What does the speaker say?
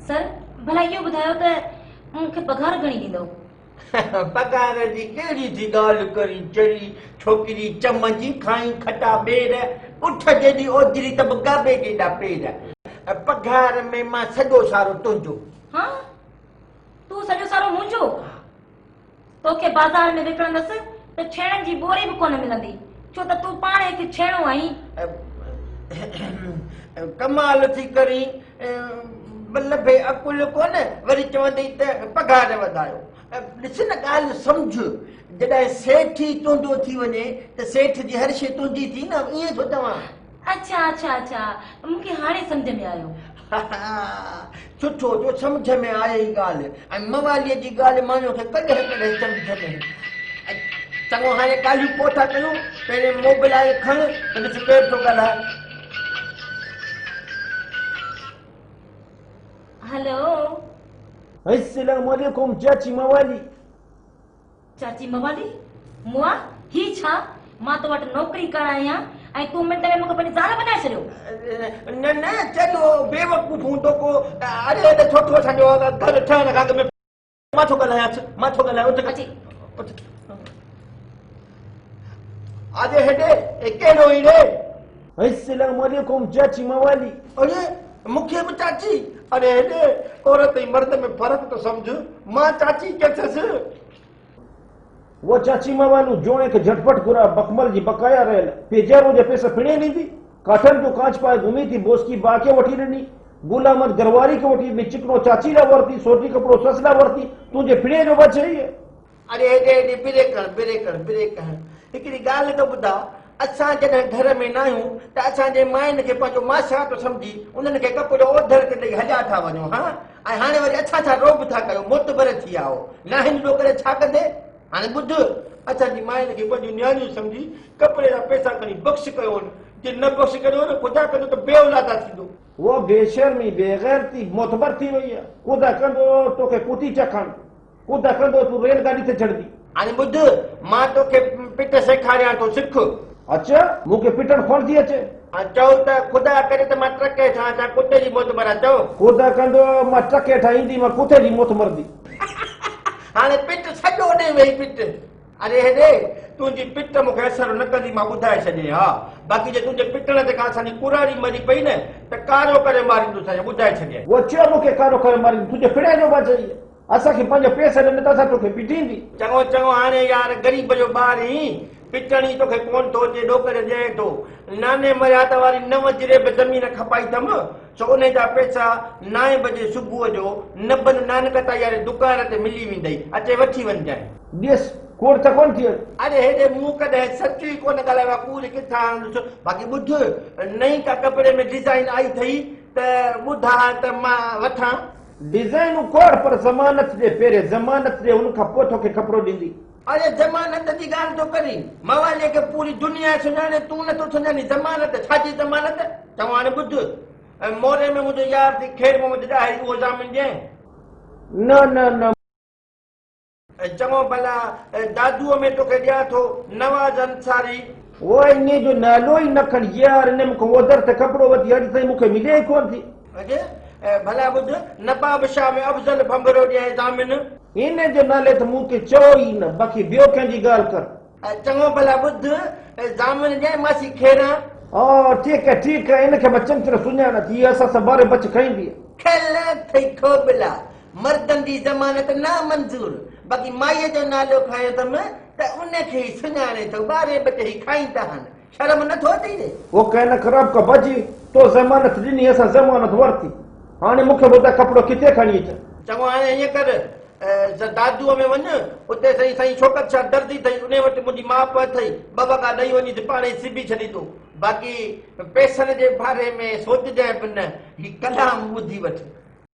Sir भला इहो ॿुधायो त मूंखे पघार घणी ॾींदो? पगार जी केड़ी थी ॻाल्हि करी चढ़ी छोकिरी चमची खाई खटा बेर उठ जेॾी ओजरी त गाबे जेॾा पेर पघार में मां सॼो सारो तुंहिंजो। हाँ तूं सॼो सारो मुंहिंजो? तोखे बाज़ार में विकिणंदसि त छेणनि जी बोरी बि कोन मिलंदी, छो त तूं पाण हिकु छेणो आहीं। कमाल थी करी मतलब अकुल कोन वरी चवंदी त पघार वधायो। ॾिस न ॻाल्हि सम्झ, जॾहिं सेठी तुंहिंजो थी वञे त सेठ जी हर शइ तुंहिंजी थी न, ईअं छो चवां? अच्छा अच्छा अच्छा मूंखे हाणे सम्झ में आयो। सुठो जो सम्झ में आए ई ॻाल्हि। ऐं मवालीअ जी ॻाल्हि माण्हू खे कॾहिं कॾहिं सम्झ में चङो। हाणे ॻाल्हियूं पोइ था कयूं, पहिरें मोबाइल खण त ॾिस केरु थो ॻाल्हाए। हेलो अस्सलाम वालेकुम चाची मवाली। चाची मवाली मुआ ही छा? मां तो वटि नौकरी करण आहियां ऐं तूं मिंट में मूंखे पंहिंजी ज़ाल बनाए छॾियो। न न चलो बेवकूफ़ हूंदो को। अरे हेॾे छो थो असांजो घर ठहण खां अॻु में मां थो ॻाल्हायां उठ अची अॼु हेॾे कहिड़ो ईड़े? अस्सलाम वालेकुम चाची मवाली। अरे मूंखे बि चाची? अरे हेॾे औरत ऐं मर्द में फ़र्क़ु तो सम्झ। मां चाची चयसि। वो चाची मवालू जोड़े के झटपट पूरा बकमल जी बकाया रहेला पेजारो जे पैसा पिणे नी थी काठन जो कांच पाए घुमी थी बोस की बाके वठी ॾिनी गुलामत गरवारी के वठी ॾिनी चिकनो चाची ला वरती सोटी कपड़ो ससला वरती तुझे पिणे जो बचे ही है। अरे हेॾे बिरे कर हिकिड़ी ॻाल्हि तो ॿुधा। असां जॾहिं घर में न आहियूं त असांजे माइनि खे पंहिंजो मासा तो सम्झी उन्हनि खे कपिड़ो ओधर ते ॾेई हलिया था वञूं। हा ऐं हाणे वरी असां छा रोब था कयूं? मोतबर थी विया हो न हिन करे छा कंदे? हाणे ॿुध, असांजी माइनि खे पंहिंजूं न्याणियूं सम्झी कपिड़े जा पैसा खणी बख़्श कयो जे न बख़्श कयो न ख़ुदा कंदो त बेऔलादा थींदो। वो बेशर्मी बेगैरती मोतबर थी वई है। ख़ुदा कंदो तोखे कुटी चखण ख़ुदा कंदो तू रेलगाड़ी ते चढ़दी। हाणे ॿुध, मां तोखे पिट सेखारियां थो, सिख। अच्छा मूंखे पिटण कोन थी अचे? चओ त ख़ुदा करे त मां ट्रके ठहां छा कुते जी मोतबर आहे? चओ ख़ुदा कंदो मां ट्रके ठाहींदी मां कुते जी मोतमरदी। हाणे पिट सॼो ॾे वेही पिट। अरे हेॾे तुंहिंजी पिट मूंखे असर न कंदी, मां ॿुधाए छॾे। हा बाक़ी जे तुंहिंजे पिटण ते का असांजी कुरारी मरी पई न त कारो करे मारींदुसि, ॿुधाए छॾे। वो चयो मूंखे कारो करे मारींदी तुंहिंजे पिणे जो बचे असांखे पंहिंजा पैसा ॾिन त असां तोखे पिटींदी। चङो हाणे यार ग़रीब जो ॿार ई पिटणी तोखे कोन थो अचे ॾोकर ॾिए थो। नाने मर्याद वारी 9 जिरेब ज़मीन खपाई अथमि सो उन जा पैसा 9 बजे सुबुह जो नबन नानकताई वारे दुकान ते मिली वेंदई, अचे वठी वञजांइ। ॾिस कोड़ त कोन थी। अरे हेॾे मूं कॾहिं सच्ची कोन ॻाल्हायो कूड़ किथां? बाक़ी ॿुध, नई का कपिड़े में डिज़ाइन आई अथई त ॿुधा त मां वठां। डिजाइन कोड़ पर ज़मानत दे पहिरें ज़मानत दे उन खां पोइ तोखे कपिड़ो ॾींदी। अरे ज़मानत जी ॻाल्हि तो करी? मवालीअ खे पूरी दुनिया सुञाणे तूं नथो सुञाणी? ज़मानत छाजी ज़मानत? चवां हाणे ॿुध, मोरे में मुंहिंजो यार थी खेर मोहम्मद ॾाही उहो ज़ामीन ॾिए? न न न चङो भला दादूअ में तोखे ॾियां थो नवाज़ अंसारी। वो इन जो नालो ई न खण यार, इन मूंखे ओधर ते कपिड़ो वठी अॼु ताईं मूंखे मिले ई कोन थी। अॼु भला ॿुध, नवाब शाह में अफ़ज़ल भंभरो ॾिए ज़ामीन। इन जो नाले त मूंखे चओ ई न, बाक़ी ॿियो कंहिंजी ॻाल्हि कर। चङो भला ॿुध, ज़ामीन ॾिए मासी खेरां। हाँ ठीक है इनखे मां चङी तरह सुञाणा थी असां संभारे बच खाईंदी। खेल थई खोबला मर्दनि जी ज़मानत ना मंज़ूर, बाक़ी माईअ जो नालो खयो अथमि त उनखे ई सुञाणे थो, ॿारे बचे ही खाईंदा आहिनि। शर्म नथो अचे? वो कहना ख़राब का भॼी तो ज़मानत ॾिनी असां ज़मानत वरिती, हाणे मूंखे ॿुधाए कपिड़ो किथे खणी अचां? चङो हाणे ईअं कर, दादूअ में वञ, उते साईं शौकत शाह दर्दी अथई, उन वटि मुंहिंजी माप अथई, ॿ वॻा ॾेई वञी त पाणे ई सिबी छॾींदो। बाक़ी पैसनि जे बारे में सोचजांइ बि न, ही कलाम ॿुधी वठ।